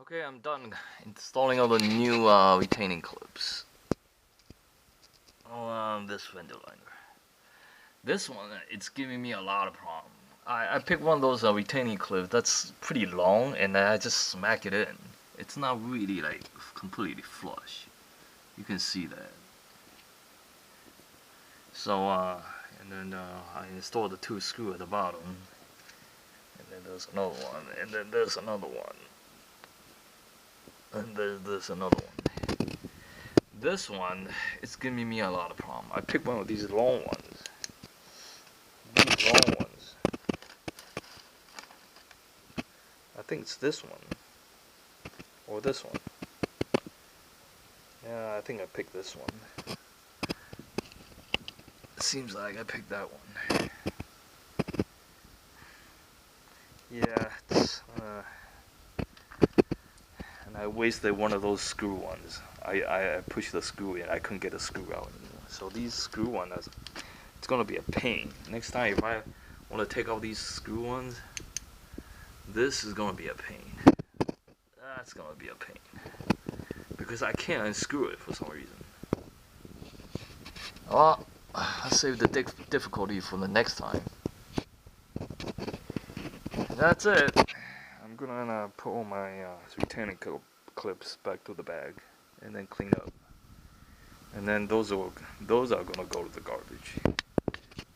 Okay, I'm done installing all the new retaining clips on this Fender liner. This one, it's giving me a lot of problems. I picked one of those retaining clips that's pretty long, and I just smack it in. It's not really like completely flush. You can see that. So, and then I installed the 2 screws at the bottom, and then there's another one, and then there's another one. And there's another one. This one is giving me a lot of problem. I picked one of these long ones. These long ones. I think it's this one. Or this one. Yeah, I think I picked this one. It seems like I picked that one. Yeah, it's, and I wasted one of those screw ones. I pushed the screw in, I couldn't get the screw out anymore. So these screw ones, it's gonna be a pain. Next time if I want to take out these screw ones, this is gonna be a pain. That's gonna be a pain. Because I can't unscrew it for some reason. Well, I'll save the difficulty for the next time. That's it. I'm gonna put all my retaining clips back to the bag and then clean up. And then those are gonna go to the garbage.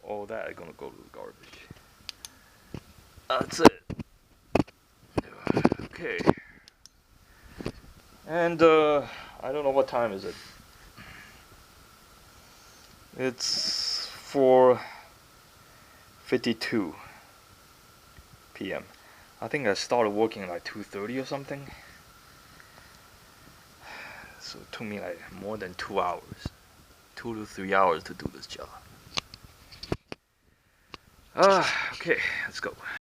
All that is gonna go to the garbage. That's it. Okay. And I don't know what time is it. It's 4:52 p.m. I think I started working at like 2:30 or something. So it took me like more than 2 hours. 2 to 3 hours to do this job. Okay, let's go.